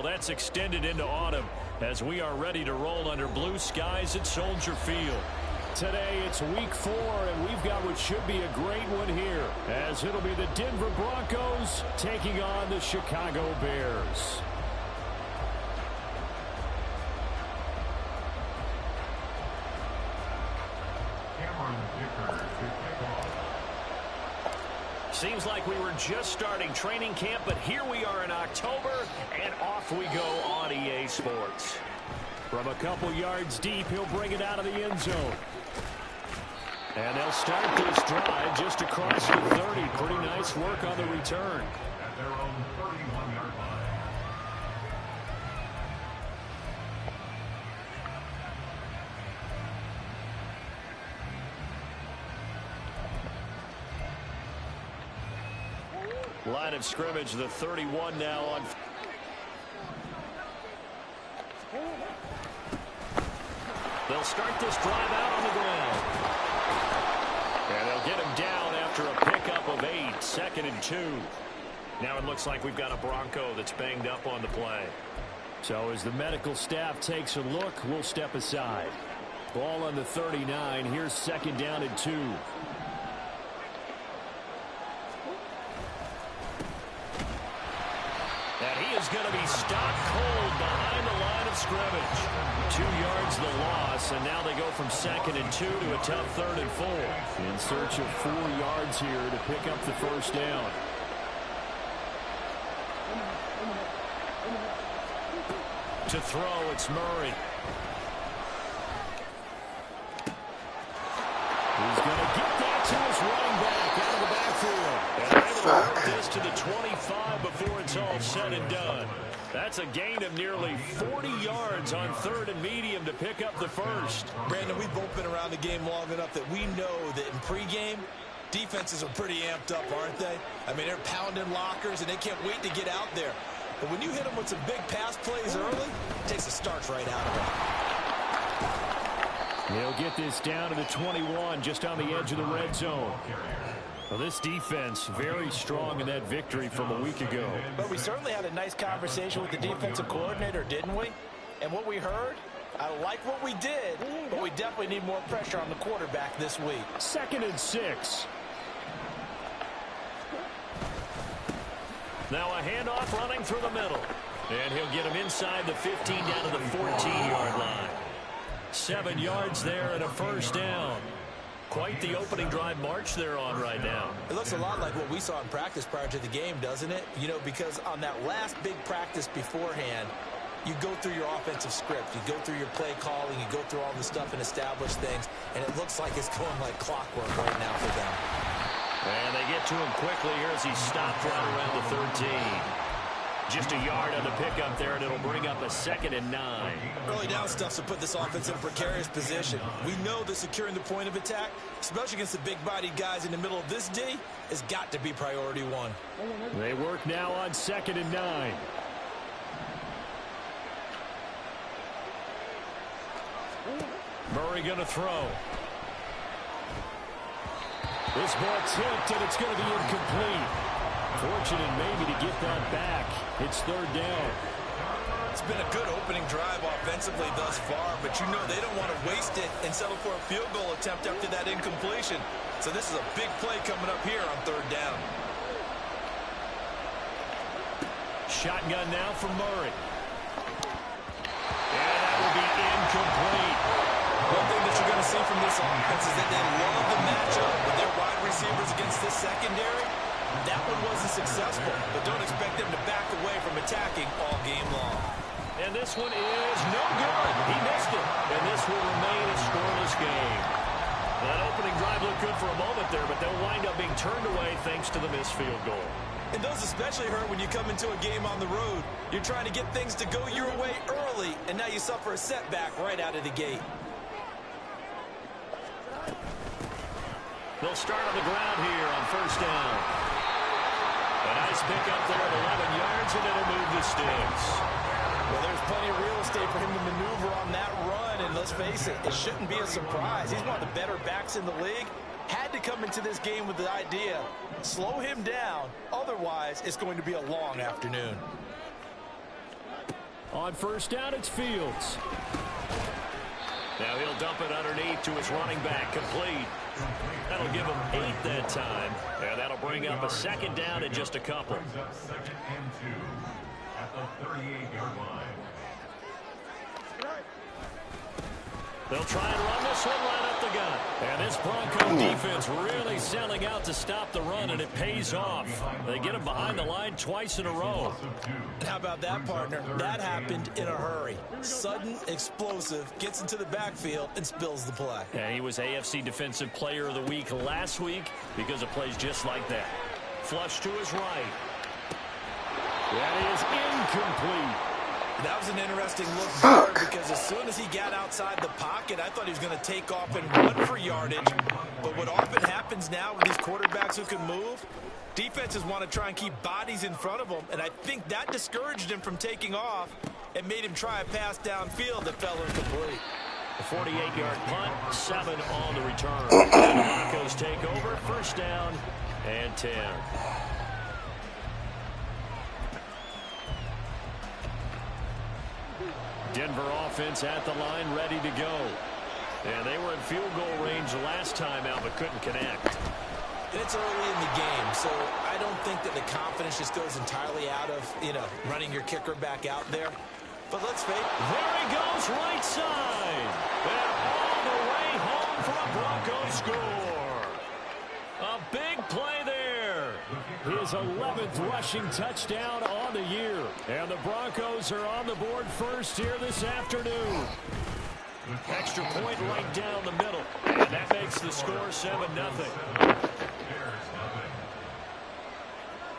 that's extended into autumn as we are ready to roll under blue skies at Soldier Field. Today it's week 4, and we've got what should be a great one here, as it'll be the Denver Broncos taking on the Chicago Bears. Seems like we were just starting training camp, but here we are in October, and off we go on EA Sports. From a couple yards deep, he'll bring it out of the end zone. And they'll start this drive just across the 30. Pretty nice work on the return. At their own 31-yard line. Line of scrimmage, the 31 now on. They'll start this drive out on the ground. And they'll get him down after a pickup of 8, 2nd and 2. Now it looks like we've got a Bronco that's banged up on the play. So as the medical staff takes a look, we'll step aside. Ball on the 39. Here's 2nd down and 2. And he is going to be stopped cold behind the line of scrimmage. 2 yards the loss, and now they go from 2nd and 2 to a tough 3rd and 4. In search of 4 yards here to pick up the first down. To throw, it's Murray. He's going to get that to his running back out of the backfield. And they're able to work this to the 25 before it's all said and done. That's a gain of nearly 40 yards on 3rd and medium to pick up the first. Brandon, we've both been around the game long enough that we know that in pregame, defenses are pretty amped up, aren't they? I mean, they're pounding lockers, and they can't wait to get out there. But when you hit them with some big pass plays early, it takes the starch right out of them. They'll get this down to the 21, just on the edge of the red zone. Well, this defense very strong in that victory from a week ago. But we certainly had a nice conversation with the defensive coordinator, didn't we? And what we heard, I like what we did, but we definitely need more pressure on the quarterback this week. 2nd and 6. Now a handoff running through the middle. And he'll get him inside the 15 down to the 14-yard line. 7 yards there and a first down. Quite the opening drive march they're on right now. It looks a lot like what we saw in practice prior to the game, doesn't it? You know, because on that last big practice beforehand, you go through your offensive script. You go through your play calling. You go through all the stuff and establish things. And it looks like it's going like clockwork right now for them. And they get to him quickly here as he stopped right around the 13. Just a yard on the pickup there, and it'll bring up a 2nd and 9. Early down stuff to put this offense in a precarious position. We know that securing the point of attack, especially against the big-bodied guys in the middle of this D, has got to be priority 1. They work now on 2nd and 9. Murray going to throw. This ball tipped, and it's going to be incomplete. Fortunate maybe to get that back. It's 3rd down. It's been a good opening drive offensively thus far, but you know they don't want to waste it and settle for a field goal attempt after that incompletion. So this is a big play coming up here on 3rd down. Shotgun now from Murray. And that will be incomplete. One thing that you're going to see from this offense is that they love the matchup with their wide receivers against this secondary. That one wasn't successful, but don't expect them to back away from attacking all game long. And this one is no good. He missed it. And this will remain a scoreless game. That opening drive looked good for a moment there, but they'll wind up being turned away thanks to the missed field goal. And those especially hurt when you come into a game on the road. You're trying to get things to go your way early, and now you suffer a setback right out of the gate. They'll start on the ground here on 1st down. A nice pick up there at 11 yards, and it'll move the sticks. Well, there's plenty of real estate for him to maneuver on that run, and let's face it, it shouldn't be a surprise. He's one of the better backs in the league. Had to come into this game with the idea, slow him down, otherwise it's going to be a long afternoon. On first down, it's Fields. Now he'll dump it underneath to his running back, complete. That'll give him 8 that time. And that'll bring up a second down in just a couple. Second and 2 at the 38-yard line. They'll try and run this one right up the gut. And this Bronco defense really selling out to stop the run, and it pays off. They get him behind the line twice in a row. How about that, partner? That happened in a hurry. Sudden, explosive, gets into the backfield, and spills the play. And he was AFC Defensive Player of the Week last week because of plays just like that. Flush to his right. That is incomplete. That was an interesting look there because as soon as he got outside the pocket, I thought he was going to take off and run for yardage. But what often happens now with these quarterbacks who can move, defenses want to try and keep bodies in front of them, and I think that discouraged him from taking off and made him try a pass downfield that fell incomplete. A 48-yard punt, 7 on the return. The Broncos take over, first down and 10. Denver offense at the line, ready to go. And they were in field goal range last time out, but couldn't connect. And it's early in the game, so I don't think that the confidence just goes entirely out of, running your kicker back out there. But let's face it. There he goes, right side. And all the way home for a Broncos score. A big play there. His 11th rushing touchdown on the year. And the Broncos are on the board first here this afternoon. Extra point right down the middle. And that makes the score 7-0.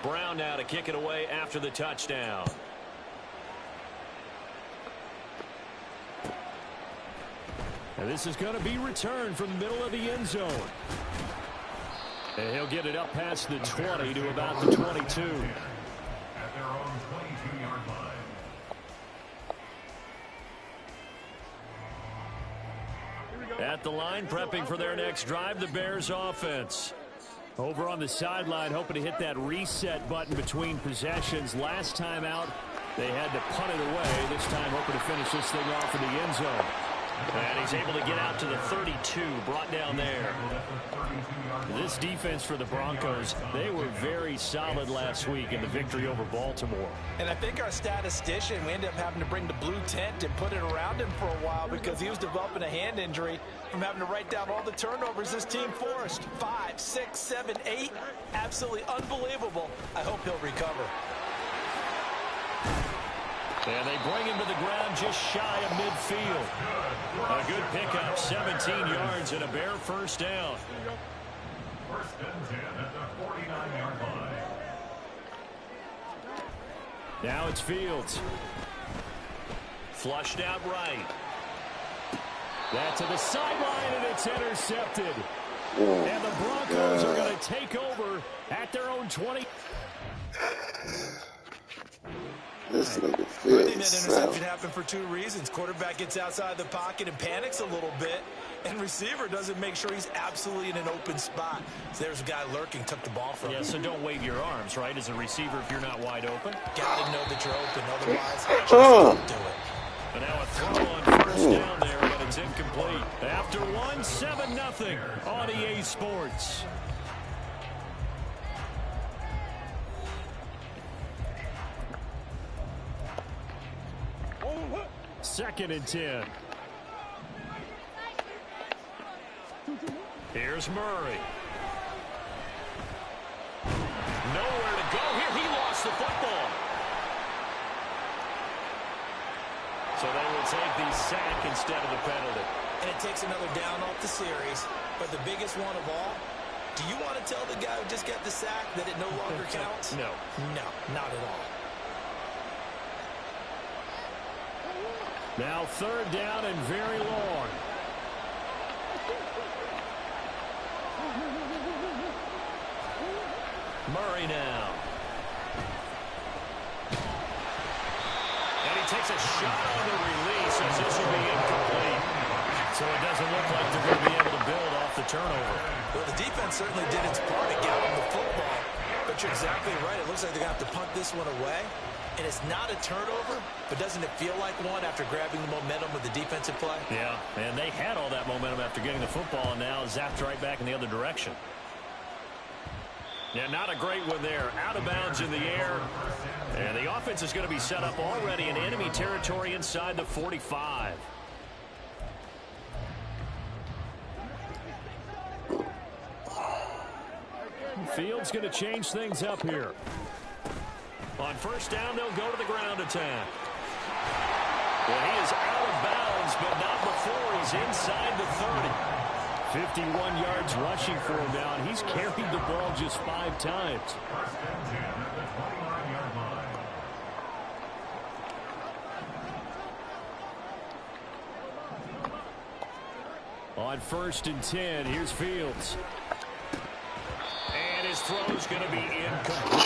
Brown now to kick it away after the touchdown. And this is going to be returned from the middle of the end zone. And he'll get it up past the 20 to about the 22. At their own 22-yard line. At the line, prepping for their next drive, the Bears offense. Over on the sideline, hoping to hit that reset button between possessions. Last time out, they had to punt it away. This time, hoping to finish this thing off in the end zone. And he's able to get out to the 32, brought down there. This defense for the Broncos, they were very solid last week in the victory over Baltimore. And I think our statistician, we ended up having to bring the blue tent and put it around him for a while because he was developing a hand injury from having to write down all the turnovers this team forced. 5, 6, 7, 8. Absolutely unbelievable. I hope he'll recover. And they bring him to the ground just shy of midfield. A good pickup, 17 yards and a Bear first down. First and 10 at the 49-yard line. Now it's Fields. Flushed out right. That to the sideline, and it's intercepted. And the Broncos are going to take over at their own 20. This nigga I think feels that interception happened for 2 reasons. Quarterback gets outside the pocket and panics a little bit, and receiver doesn't make sure he's absolutely in an open spot. So there's a guy lurking, took the ball from him. Yeah, so don't wave your arms, right, as a receiver if you're not wide open. Got to know that you're open, otherwise just don't do it. And now a throw on first down there, but it's incomplete. After 1, 7-0 on EA Sports. Second and 10. Here's Murray. Nowhere to go here. He lost the football. So they will take the sack instead of the penalty. And it takes another down off the series. But the biggest one of all, do you want to tell the guy who just got the sack that it no longer counts? No. No, not at all. Now third down and very long. Murray now. And he takes a shot on the release as this will be incomplete. So it doesn't look like they're going to be able to build off the turnover. Well, the defense certainly did its part to get him the football. But you're exactly right. It looks like they're going to have to punt this one away. And it's not a turnover, but doesn't it feel like one after grabbing the momentum with the defensive play? Yeah, and they had all that momentum after getting the football, and now zapped right back in the other direction. Yeah, not a great one there. Out of bounds in the air. And the offense is going to be set up already in enemy territory inside the 45. Fields going to change things up here. On first down, they'll go to the ground attack. Well, he is out of bounds, but not before he's inside the 30. 51 yards rushing for him now, and he's carried the ball just 5 times. First and 10 at the 29-yard line. On first and 10, here's Fields. And his throw's going to be incomplete.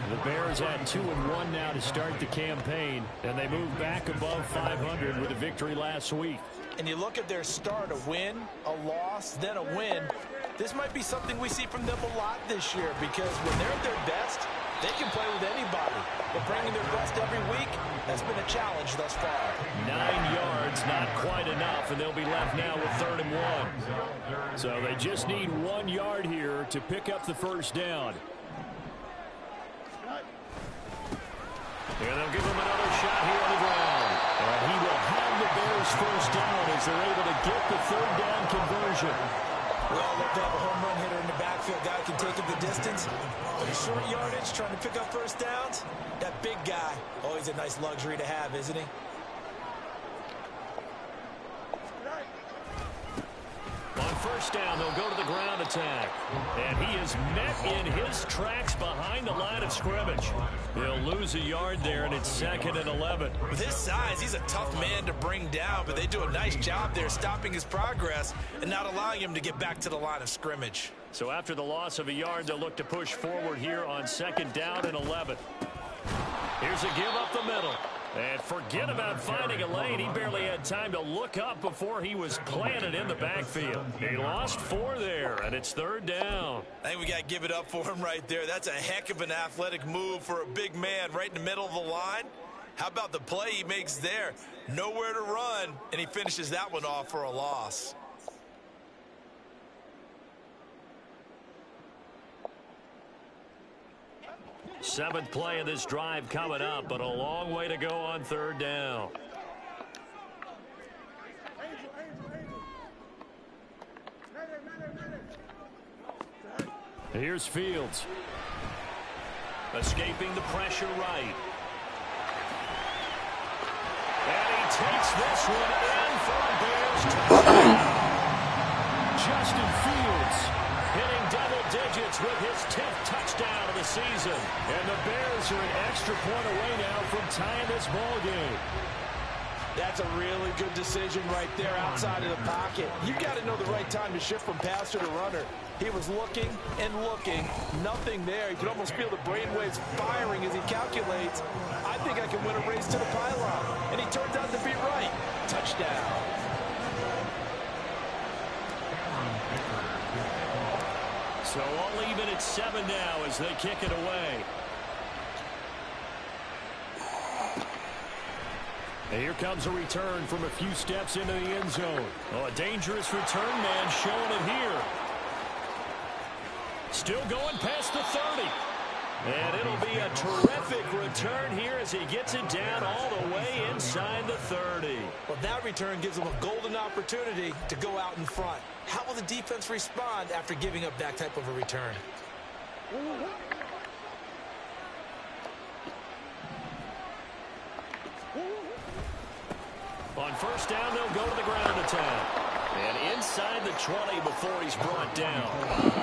The Bears had 2-1 now to start the campaign, and they moved back above 500 with a victory last week. And you look at their start, a win, a loss, then a win. This might be something we see from them a lot this year, because when they're at their best, they can play with anybody. But bringing their best every week has been a challenge thus far. 9 yards, not quite enough, and they'll be left now with 3rd and 1. So they just need 1 yard here to pick up the first down. And they'll give him another shot here on the ground. And he will have the Bears first down as they're able to get the 3rd down conversion. Well, look, they have a home run hitter in the backfield. Guy can take it the distance. But a short yardage, trying to pick up first downs. That big guy, always a nice luxury to have, isn't he? On first down, they'll go to the ground attack. And he is met in his tracks behind the line of scrimmage. He'll lose a yard there, and it's 2nd and 11. With his size, he's a tough man to bring down, but they do a nice job there stopping his progress and not allowing him to get back to the line of scrimmage. So after the loss of a yard, they'll look to push forward here on 2nd down and 11. Here's a give up the middle. And forget about finding a lane. He barely had time to look up before he was planted in the backfield. He lost 4 there, and it's 3rd down. I think we got to give it up for him right there. That's a heck of an athletic move for a big man right in the middle of the line. How about the play he makes there? Nowhere to run, and he finishes that one off for a loss. Seventh play of this drive coming up, but a long way to go on 3rd down. Here's Fields. Escaping the pressure right. And he takes this one in for a Bears touchdown. Justin Fields hitting double digits with his 10th touchdown of the season. And the Bears are an extra point away now from tying this ball game. That's a really good decision right there outside of the pocket. You've got to know the right time to shift from passer to runner. He was looking and looking, nothing there. You can almost feel the brainwaves firing as he calculates, I think I can win a race to the pylon. And he turns out to be right. Touchdown. So all even at 7 now as they kick it away. And here comes a return from a few steps into the end zone. Oh, a dangerous return man showing it here. Still going past the 30. And it'll be a terrific return here as he gets it down all the way inside the 30. Well, that return gives them a golden opportunity to go out in front. How will the defense respond after giving up that type of a return? On first down, they'll go to the ground attack. And inside the 20 before he's brought down.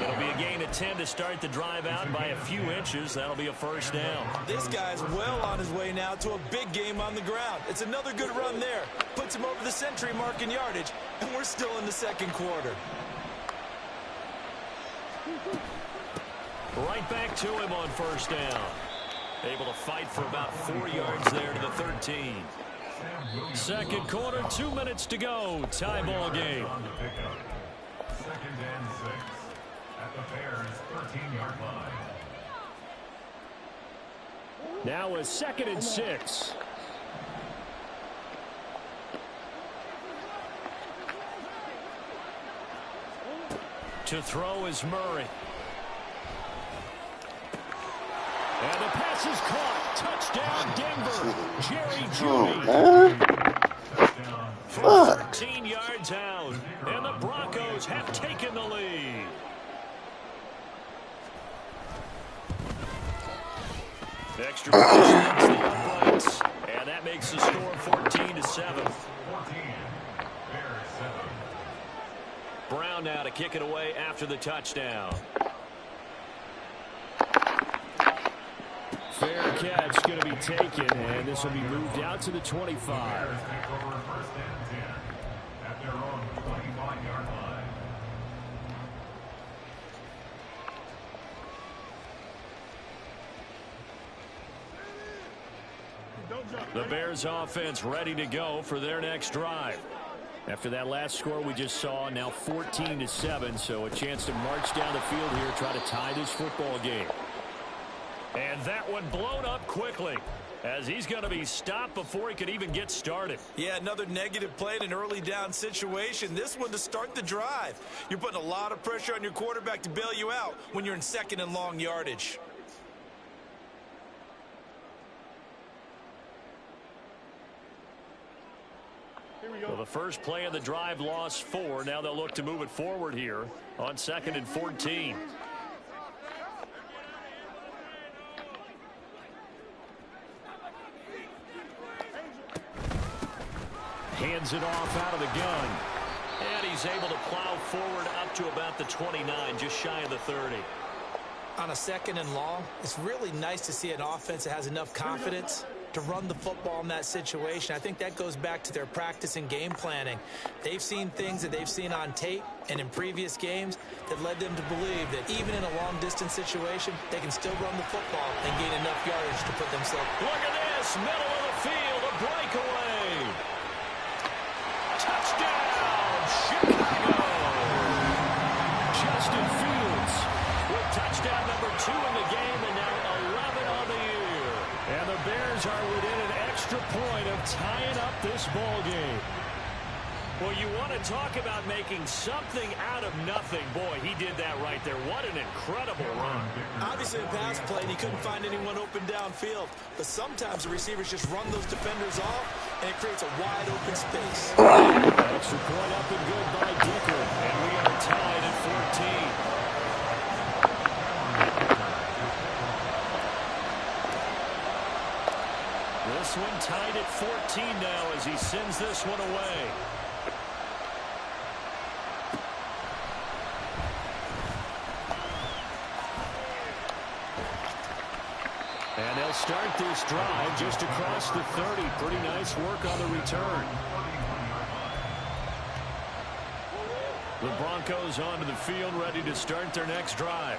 It'll be a gain of 10 to start the drive out by a few inches. That'll be a first down. This guy's well on his way now to a big game on the ground. It's another good run there. Puts him over the century mark in yardage. And we're still in the second quarter. Right back to him on first down. Able to fight for about 4 yards there to the 13. Second quarter, 2 minutes to go. Tie ball game. 2nd and 6 at the Bears' 13-yard line. Now a 2nd and 6. To throw is Murray. And the pass is caught. Touchdown, Denver. Jerry Jeudy. From 13 yards out. And the Broncos have taken the lead. Extra points the uprights. And that makes the score 14-7. Brown now to kick it away after the touchdown. Fair catch going to be taken, and this will be moved out to the 25. The Bears offense ready to go for their next drive. After that last score we just saw, now 14-7, so a chance to march down the field here, try to tie this football game. And that one blown up quickly, as he's going to be stopped before he could even get started. Yeah, another negative play in an early down situation. This one to start the drive. You're putting a lot of pressure on your quarterback to bail you out when you're in 2nd and long yardage. Well, the first play of the drive lost 4. Now they'll look to move it forward here on 2nd and 14. Hands it off out of the gun. And he's able to plow forward up to about the 29, just shy of the 30. On a 2nd and long, it's really nice to see an offense that has enough confidence to run the football in that situation. I think that goes back to their practice and game planning. They've seen things that they've seen on tape and in previous games that led them to believe that even in a long-distance situation, they can still run the football and gain enough yardage to put themselves. Look at this, middle of the field, a breakaway. Touchdown, Chicago. Justin Fields with touchdown number 2 in the game, and now 11 on the year. And the Bears are within an extra point of tying up this ball game. Well, you want to talk about making something out of nothing. Boy, he did that right there. What an incredible run. Obviously, the pass play, and he couldn't find anyone open downfield. But sometimes the receivers just run those defenders off, and it creates a wide open space. Extra point up and good by Dicker. And we are tied at 14. This one tied at 14 now as he sends this one away. And they'll start this drive just across the 30. Pretty nice work on the return. The Broncos onto the field, ready to start their next drive.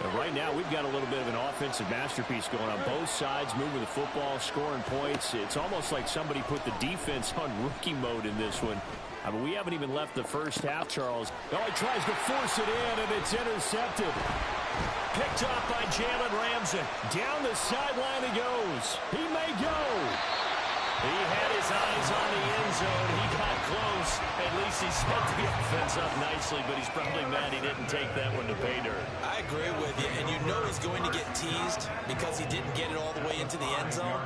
And right now, we've got a little bit of an offensive masterpiece going on. Both sides moving the football, scoring points. It's almost like somebody put the defense on rookie mode in this one. I mean, we haven't even left the first half, Charles. Oh, he tries to force it in, and it's intercepted. Picked up by Jalen Ramsey. Down the sideline he goes. He may go. He had his eyes on the end zone. He got close. At least he set the offense up nicely, but he's probably mad he didn't take that one to pay dirt. I agree with you, and you know he's going to get teased because he didn't get it all the way into the end zone.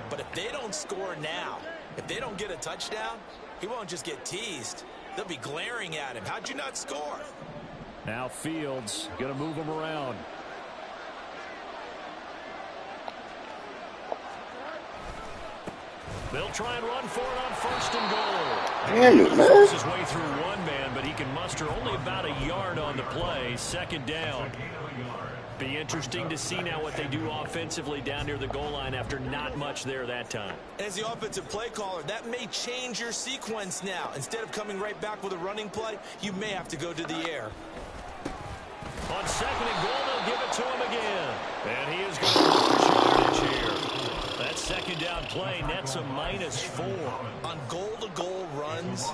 But if they don't score now, if they don't get a touchdown, he won't just get teased. They'll be glaring at him. How'd you not score? Now Fields going to move him around. They'll try and run for it on 1st and goal. Damn it, man. His way through one man, but he can muster only about a yard on the play. 2nd down. Be interesting to see now what they do offensively down near the goal line after not much there that time. As the offensive play caller, that may change your sequence now. Instead of coming right back with a running play, you may have to go to the air. On 2nd and goal, they'll give it to him again. And he is going to push yardage here. That 2nd down play nets a -4. On goal-to-goal runs,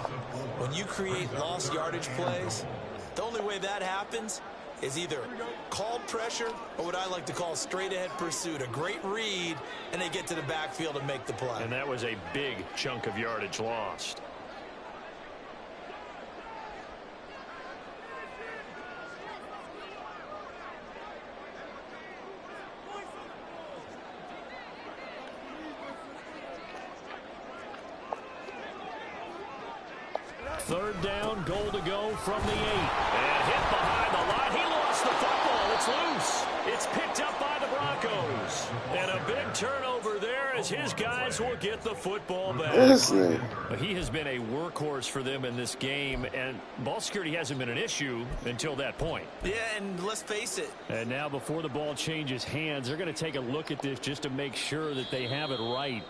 when you create lost yardage plays, the only way that happens is either called pressure or what I like to call straight-ahead pursuit. A great read, and they get to the backfield and make the play. And that was a big chunk of yardage lost. Third down, goal to go from the 8. And hit behind the line. He lost the football. It's loose. It's picked up by the Broncos. And a big turnover there as his guys will get the football back. He has been a workhorse for them in this game, and ball security hasn't been an issue until that point. Yeah, and let's face it. And now before the ball changes hands, they're going to take a look at this just to make sure that they have it right.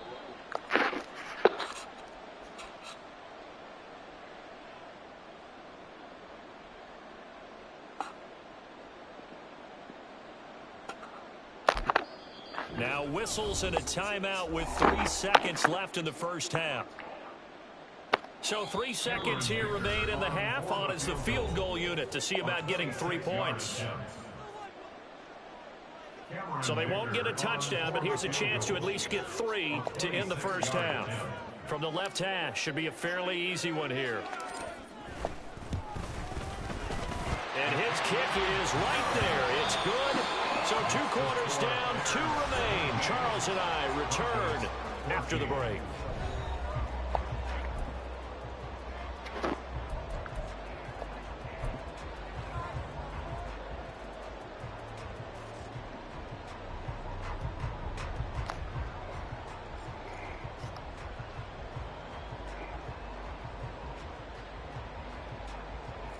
Now whistles and a timeout with 3 seconds left in the first half. So 3 seconds here remain in the half. On is the field goal unit to see about getting 3 points. So they won't get a touchdown, but here's a chance to at least get 3 to end the first half. From the left hash, should be a fairly easy one here. And his kick is right there. It's good. So 2 quarters down, 2 remain. Charles and I return after the break.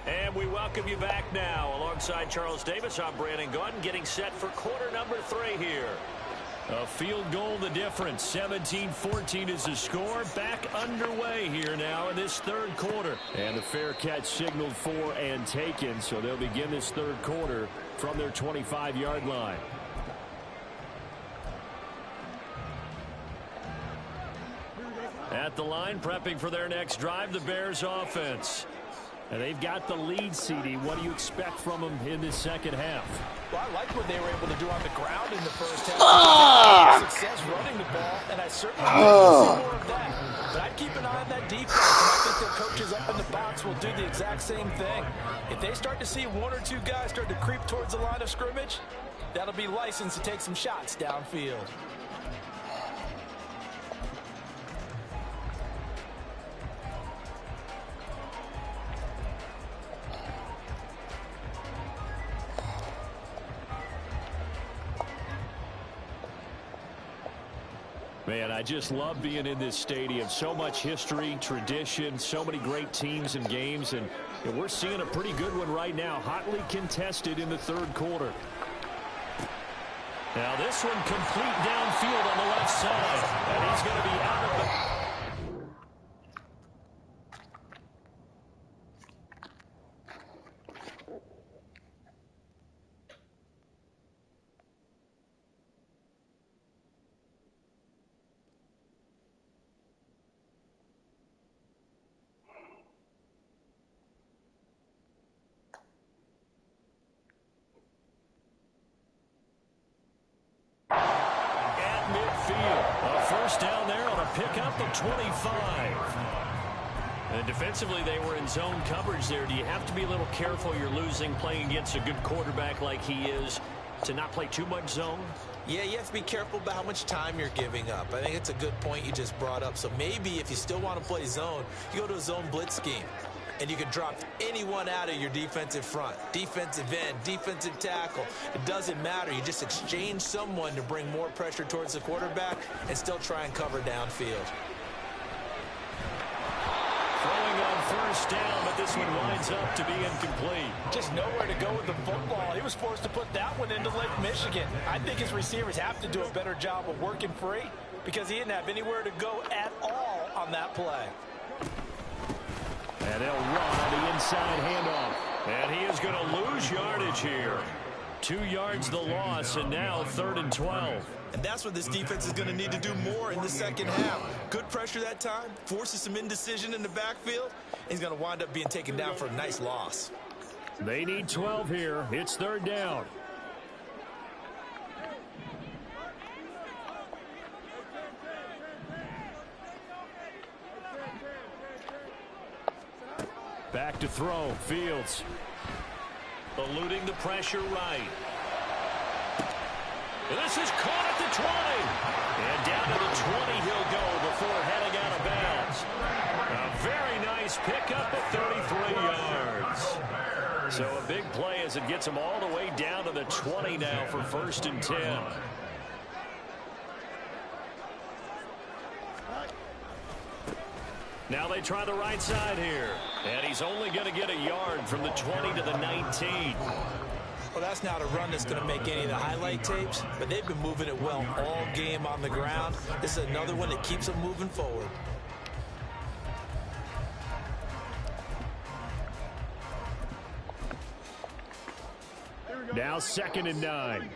And we welcome you back now. Alongside Charles Davis, I'm Brandon Gordon, getting set for quarter number 3 here. A field goal the difference. 17-14 is the score. Back underway here now in this third quarter. And the fair catch signaled for and taken, so they'll begin this third quarter from their 25-yard line. At the line, prepping for their next drive, the Bears offense. And they've got the lead, CD. What do you expect from them in this second half? Well, I like what they were able to do on the ground in the first half. Success running the ball, and I certainly want to see more of that. But I'd keep an eye on that defense, and I think their coaches up in the box will do the exact same thing. If they start to see 1 or 2 guys start to creep towards the line of scrimmage, that'll be license to take some shots downfield. Man, I just love being in this stadium. So much history, tradition, so many great teams and games, and we're seeing a pretty good one right now, hotly contested in the third quarter. Now this one complete downfield on the left side, and he's going to be out of it. Down there on a pickup of 25. And defensively, they were in zone coverage there. Do you have to be a little careful you're losing playing against a good quarterback like he is to not play too much zone? Yeah, you have to be careful about how much time you're giving up. I think it's a good point you just brought up. So maybe if you still want to play zone, you go to a zone blitz scheme. And you can drop anyone out of your defensive front. Defensive end, defensive tackle. It doesn't matter. You just exchange someone to bring more pressure towards the quarterback and still try and cover downfield. Throwing on first down, but this one winds up to be incomplete. Just nowhere to go with the football. He was forced to put that one into Lake Michigan. I think his receivers have to do a better job of working free because he didn't have anywhere to go at all on that play. And they'll run on the inside handoff. And he is going to lose yardage here. 2 yards the loss, and now 3rd and 12. And that's what this defense is going to need to do more in the second half. Good pressure that time, forces some indecision in the backfield. He's going to wind up being taken down for a nice loss. They need 12 here. It's third down. Back to throw. Fields. Eluding the pressure right. And this is caught at the 20. And down to the 20 he'll go before heading out of bounds. A very nice pickup at 33 yards. So a big play as it gets him all the way down to the 20 now for 1st and 10. Now they try the right side here. And he's only going to get a yard from the 20 to the 19. Well, that's not a run that's going to make any of the highlight tapes, but they've been moving it well all game on the ground. This is another one that keeps them moving forward. Now 2nd and 9.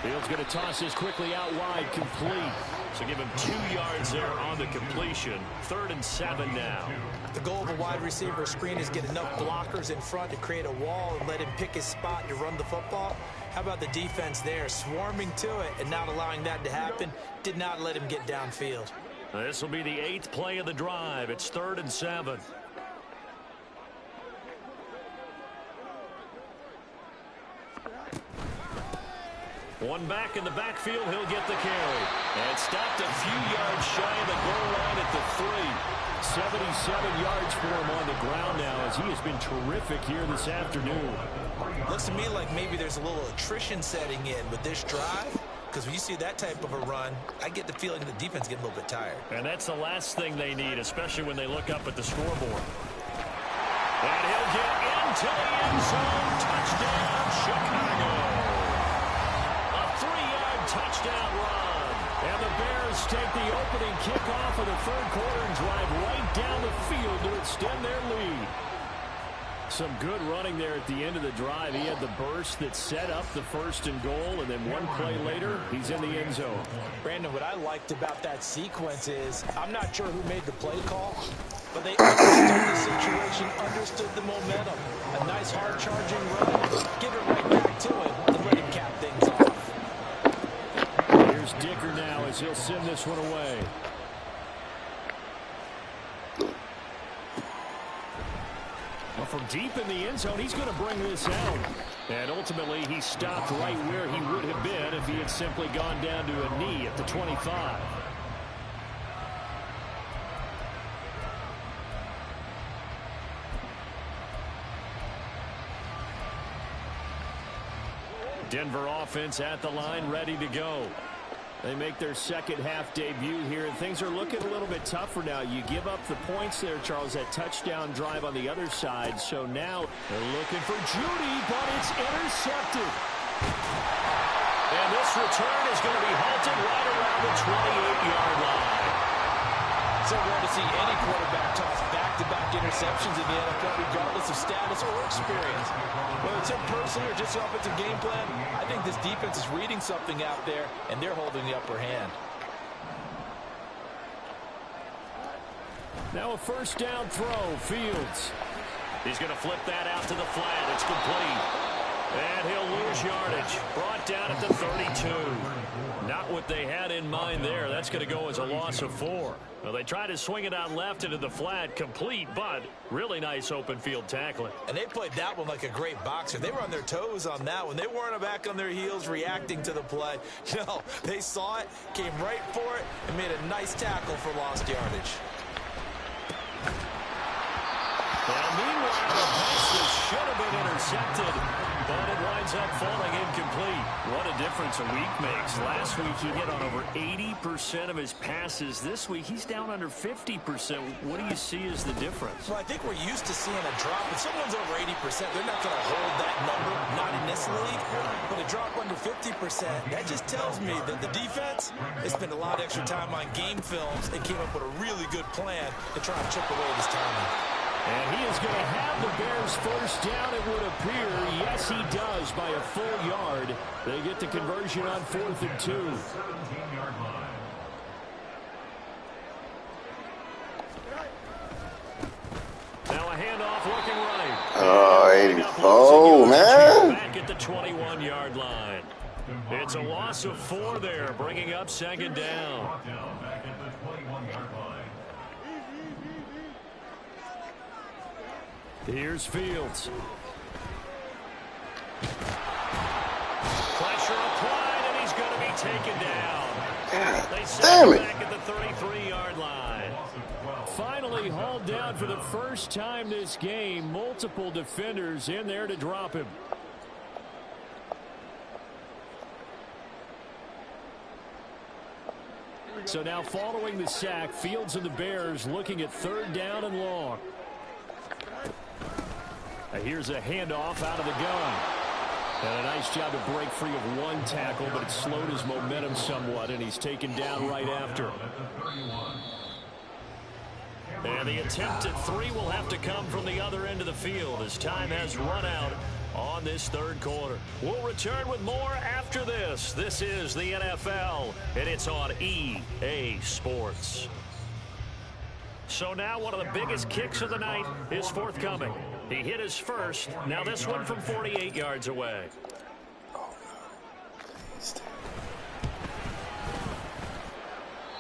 Fields going to toss this quickly out wide, complete. So give him 2 yards there on the completion. 3rd and 7 now. The goal of a wide receiver screen is get enough blockers in front to create a wall and let him pick his spot to run the football. How about the defense there, swarming to it and not allowing that to happen? Did not let him get downfield. This will be the 8th play of the drive. It's 3rd and 7. One back in the backfield, he'll get the carry. And stopped a few yards shy of the goal line at the 3. 77 yards for him on the ground now as he has been terrific here this afternoon. Looks to me like maybe there's a little attrition setting in with this drive. Because when you see that type of a run, I get the feeling the defense getting a little bit tired. And that's the last thing they need, especially when they look up at the scoreboard. And he'll get into the end zone. Touchdown, Chicago. A 3-yard touchdown run. And the Bears take the opening kickoff of the 3rd quarter and drive right down the field to extend their lead. Some good running there at the end of the drive. He had the burst that set up the 1st and goal, and then one play later, he's in the end zone. Brandon, what I liked about that sequence is, I'm not sure who made the play call, but they understood the situation, understood the momentum. A nice hard-charging run, give it right back to him, and let him cap things off. Here's Dicker now as he'll send this one away. Well, from deep in the end zone, he's going to bring this out. And ultimately, he stopped right where he would have been if he had simply gone down to a knee at the 25. Denver offense at the line, ready to go. They make their second half debut here, and things are looking a little bit tougher now. You give up the points there, Charles, that touchdown drive on the other side. So now they're looking for Judy, but it's intercepted. And this return is going to be halted right around the 28-yard line. So rare to see any quarterback toss back-to-back interceptions in the NFL, regardless of status or experience. Whether it's him personally or just an offensive game plan, I think this defense is reading something out there, and they're holding the upper hand. Now a 1st down throw, Fields. He's going to flip that out to the flat. It's complete. And he'll lose yardage. Brought down at the 32. Not what they had in mind there. That's going to go as a loss of 4. Well, they tried to swing it out left into the flat, complete, but really nice open field tackling. And they played that one like a great boxer. They were on their toes on that one. They weren't back on their heels reacting to the play. No, they saw it, came right for it, and made a nice tackle for lost yardage. Well, meanwhile, the pass should have been intercepted, but it winds up falling incomplete. What a difference a week makes. Last week, he hit on over 80% of his passes. This week, he's down under 50%. What do you see as the difference? Well, I think we're used to seeing a drop. If someone's over 80%, they're not going to hold that number, not in this league. But a drop under 50%, that just tells me that the defense has spent a lot of extra time on game films and came up with a really good plan to try and chip away this timing. And he is going to have the Bears 1st down, it would appear. Yes, he does by a full yard. They get the conversion on 4th and 2. Oh, man. Back at the 21-yard line. It's a loss of 4 there, bringing up second down. Back at the 21-yard line. Here's Fields. Pressure applied, and he's going to be taken down. They set him back at the 33-yard line. Finally hauled down for the first time this game. Multiple defenders in there to drop him. So now following the sack, Fields and the Bears looking at 3rd down and long. Here's a handoff out of the gun. And a nice job to break free of 1 tackle, but it slowed his momentum somewhat, and he's taken down right after. And the attempt at 3 will have to come from the other end of the field as time has run out on this 3rd quarter. We'll return with more after this. This is the NFL, and it's on EA Sports. So now one of the biggest kicks of the night is forthcoming. He hit his first. Now this one from 48 yards away.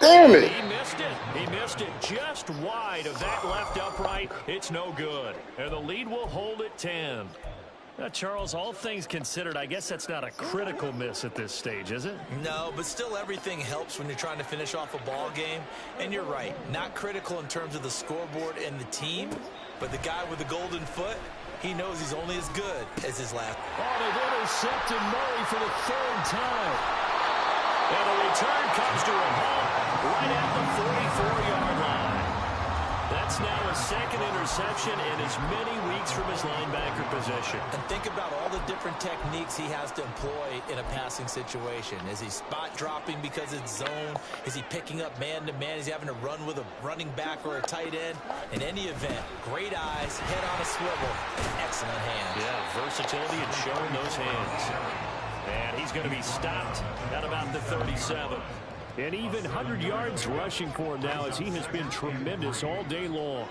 Damn it. He missed it. He missed it just wide of that left upright. It's no good. And the lead will hold at 10. Charles, all things considered, I guess that's not a critical miss at this stage, is it? No, but still everything helps when you're trying to finish off a ball game. And you're right, not critical in terms of the scoreboard and the team, but the guy with the golden foot, he knows he's only as good as his last. Oh, they've intercepted Murray for the 3rd time. And the return comes to a halt right at the 44-yard line. That's now a 2nd interception in as many weeks from his linebacker position. And think about all the different techniques he has to employ in a passing situation. Is he spot dropping because it's zone? Is he picking up man-to-man? Is he having to run with a running back or a tight end? In any event, great eyes, head on a swivel, and excellent hands. Yeah, versatility and showing those hands. And he's going to be stopped at about the 37. And even 100 yards rushing for him now as he has been tremendous all day long.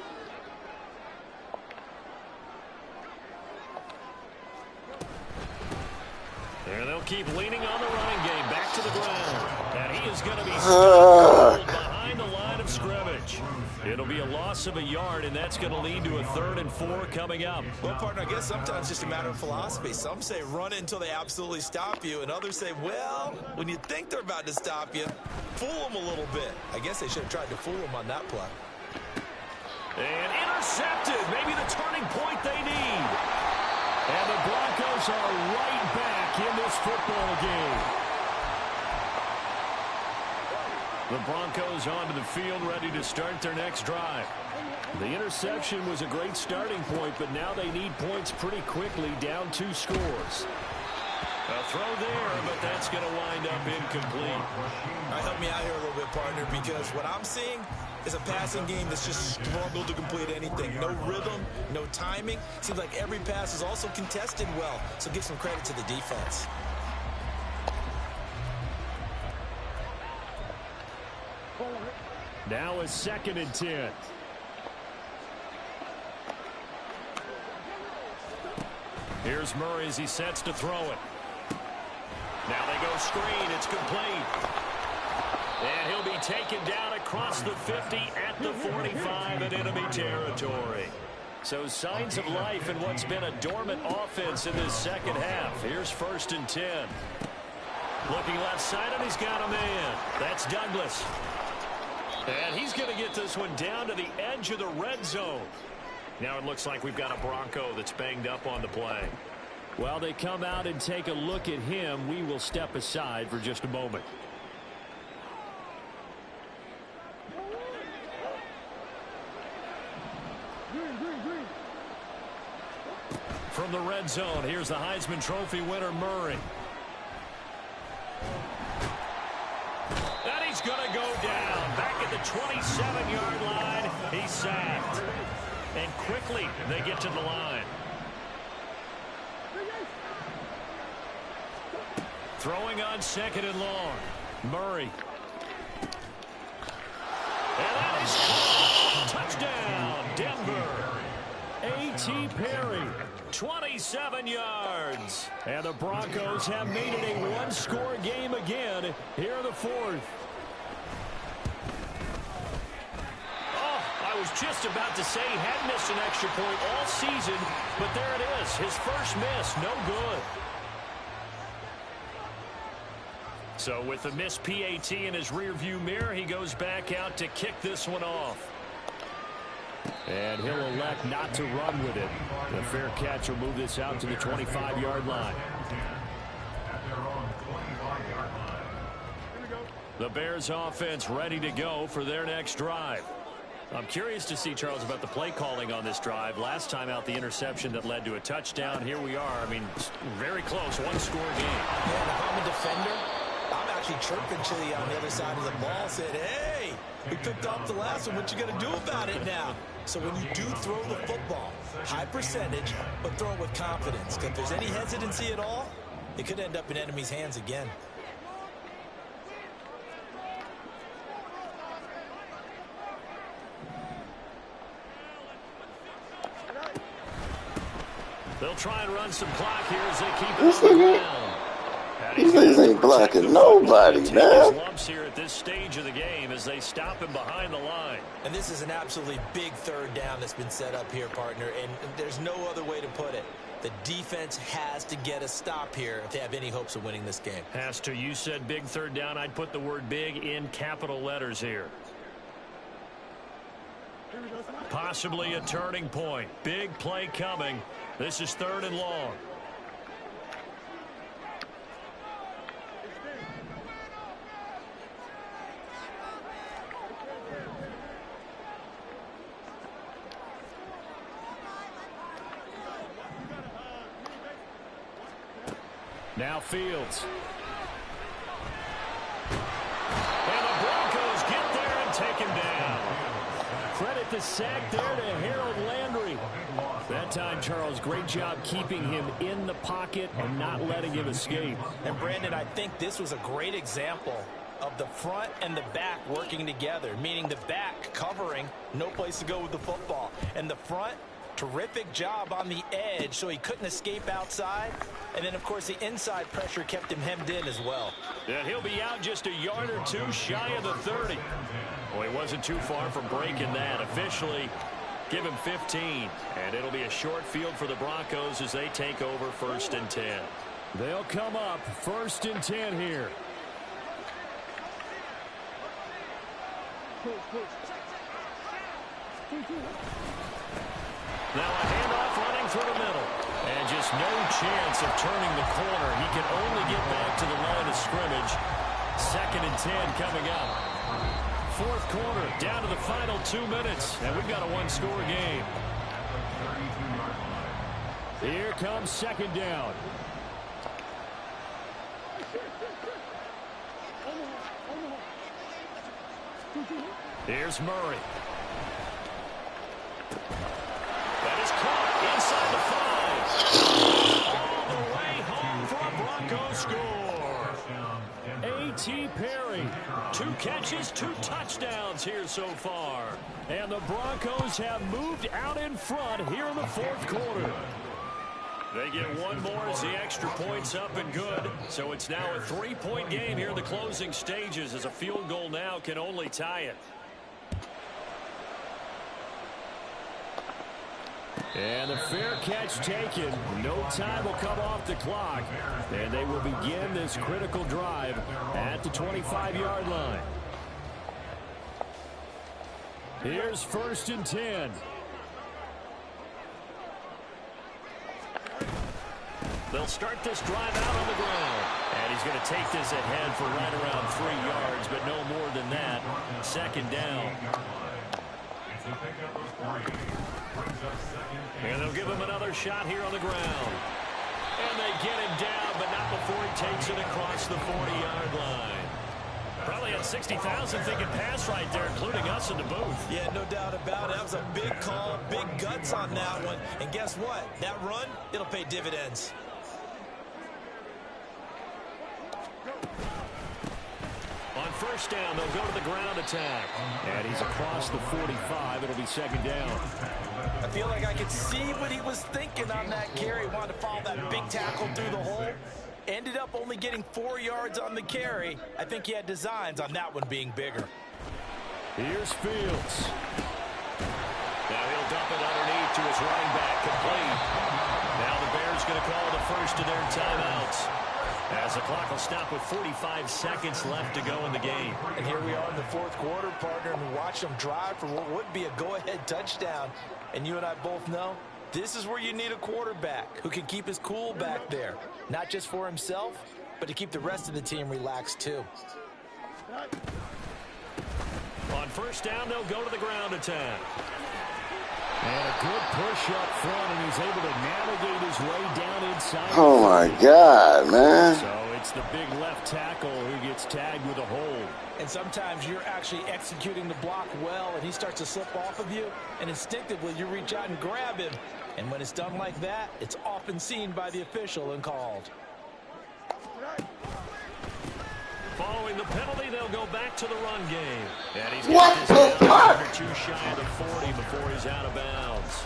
And they'll keep leaning on the running game back to the ground. And he is going to be stopped behind the line of scrimmage. It'll be a loss of a yard, and that's going to lead to a 3rd and 4 coming up. Well, partner, I guess sometimes it's just a matter of philosophy. Some say run it until they absolutely stop you, and others say, well, when you think they're about to stop you, fool them a little bit. I guess they should have tried to fool them on that play. And intercepted. Maybe the turning point they need. And the Broncos are right back in this football game. The Broncos onto the field, ready to start their next drive. The interception was a great starting point, but now they need points pretty quickly, down 2 scores. A throw there, but that's going to wind up incomplete. All right, help me out here a little bit, partner, because what I'm seeing is a passing game that's just struggled to complete anything. No rhythm, no timing. Seems like every pass is also contested well, so give some credit to the defense. Now a 2nd and 10. Here's Murray as he sets to throw it. Now they go screen. It's complete. And he'll be taken down across the 50 at the 45 in enemy territory. So signs of life in what's been a dormant offense in this 2nd half. Here's 1st and 10. Looking left side, and he's got a man. That's Douglas. And he's going to get this one down to the edge of the red zone. Now it looks like we've got a Bronco that's banged up on the play. While they come out and take a look at him, we will step aside for just a moment. From the red zone, here's the Heisman Trophy winner, Murray. And he's going to go down. Back at the 27-yard line, he's sacked. And quickly, they get to the line. Throwing on 2nd and long. Murray. And that is caught. Touchdown, Denver. 8 A.T. Perry, 27 yards. And the Broncos have made it a one-score game again here in the fourth. Oh, I was just about to say he hadn't missed an extra point all season, but there it is. His first miss, no good. So with the missed PAT in his rearview mirror, he goes back out to kick this one off. And he'll elect not to run with it. The fair catch will move this out to the 25-yard line. The Bears offense ready to go for their next drive. I'm curious to see, Charles, about the play calling on this drive. Last time out, the interception that led to a touchdown. Here we are. I mean, very close, one-score game. Yeah, and if I'm a defender, I'm actually chirping Chili on the other side of the ball, said, hey, we picked off the last one. What you going to do about it now? So when you do throw the football, high percentage, but throw it with confidence. Because if there's any hesitancy at all, it could end up in enemy's hands again. They'll try and run some clock here as they keep it on the ground. These niggas ain't blocking nobody, man. Lumps here at this stage of the game as they stop him behind the line. And this is an absolutely big third down that's been set up here, partner, and there's no other way to put it. The defense has to get a stop here if they have any hopes of winning this game. Has to. You said big third down. I'd put the word big in capital letters here. Possibly a turning point. Big play coming. This is 3rd and long. Now Fields. And the Broncos get there and take him down. Credit the sack there to Harold Landry. That time, Charles, great job keeping him in the pocket and not letting him escape. And, Brandon, I think this was a great example of the front and the back working together, meaning the back covering, no place to go with the football. And the front, terrific job on the edge so he couldn't escape outside. And then, of course, the inside pressure kept him hemmed in as well. Yeah, he'll be out just a yard or two shy of the 30. Well, he wasn't too far from breaking that. Officially, give him 15. And it'll be a short field for the Broncos as they take over 1st and 10. They'll come up 1st and 10 here. Now a handoff running through the middle. And just no chance of turning the corner. He can only get back to the line of scrimmage. 2nd and 10 coming up. 4th quarter, down to the final 2 minutes. And we've got a one-score game. Here comes 2nd down. Here's Murray. That is caught inside the 5. All the way home for a Broncos score. A.T. Perry, 2 catches, 2 touchdowns here so far. And the Broncos have moved out in front here in the 4th quarter. They get one more as the extra point's up and good. So it's now a 3-point game here in the closing stages as a field goal now can only tie it. And the fair catch taken. No time will come off the clock. And they will begin this critical drive at the 25-yard line. Here's 1st and 10. They'll start this drive out on the ground. And he's going to take this ahead for right around 3 yards, but no more than that. 2nd down. And they'll give him another shot here on the ground. And they get him down, but not before he takes it across the 40-yard line. Probably had 60,000 thinking pass right there, including us in the booth. Yeah, no doubt about it. That was a big call, big guts on that one. And guess what? That run, it'll pay dividends. On first down. They'll go to the ground attack. And he's across the 45. It'll be second down. I feel like I could see what he was thinking on that carry. He wanted to follow that big tackle through the hole. Ended up only getting 4 yards on the carry. I think he had designs on that one being bigger. Here's Fields. Now he'll dump it underneath to his running back, complete. Now the Bears going to call the first of their timeouts, as the clock will stop with 45 seconds left to go in the game. And here we are in the fourth quarter, partner, and we watch them drive for what would be a go-ahead touchdown. And you and I both know this is where you need a quarterback who can keep his cool back there, not just for himself, but to keep the rest of the team relaxed too. On first down, they'll go to the ground attack. And a good push up front, and he's able to navigate his way down inside. Oh, my God, man. So it's the big left tackle who gets tagged with a hold. And sometimes you're actually executing the block well, and he starts to slip off of you, and instinctively you reach out and grab him. And when it's done like that, it's often seen by the official and called. Following the penalty, they'll go back to the run game. And he's What got the this fuck? under 2 shy of the 40 before he's out of bounds.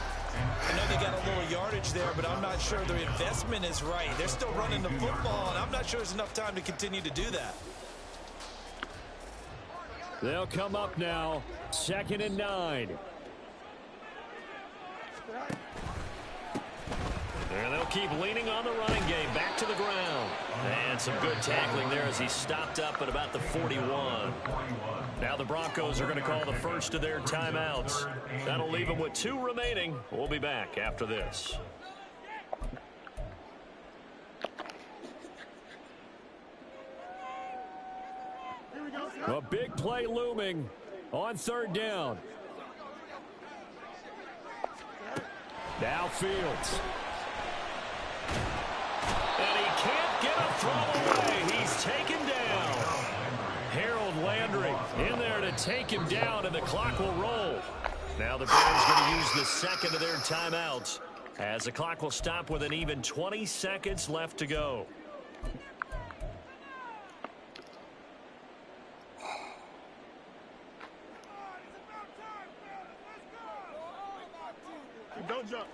I know they got a little yardage there, but I'm not sure their investment is right. They're still running the football, and I'm not sure there's enough time to continue to do that. They'll come up now, 2nd and 9. And they'll keep leaning on the running game, back to the ground. And some good tackling there as he stopped up at about the 41. Now the Broncos are going to call the first of their timeouts. That'll leave them with 2 remaining. We'll be back after this. A big play looming on 3rd down. Now Fields. And he can't get a throw away. He's taken down. Harold Landry in there to take him down, and the clock will roll. Now the Bears going to use the second of their timeouts, as the clock will stop with an even 20 seconds left to go.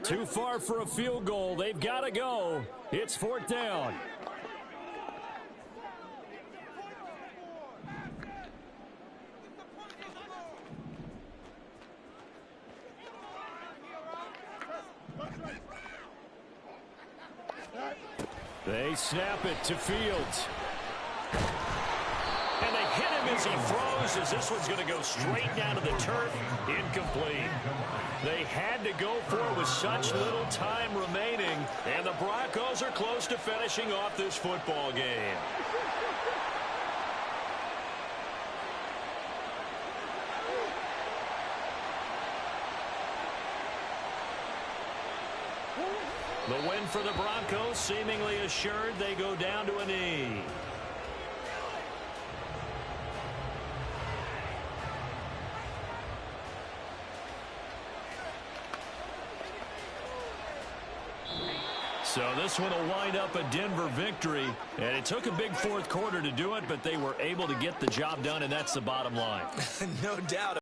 Too far for a field goal. They've got to go. It's 4th down. They snap it to Fields. And they hit him as he throws, as this one's going to go straight down to the turf. Incomplete. They had to go for it with such little time remaining, and the Broncos are close to finishing off this football game. The win for the Broncos seemingly assured. They go down to a knee. So this one will wind up a Denver victory, and it took a big 4th quarter to do it, but they were able to get the job done, and that's the bottom line. No doubt.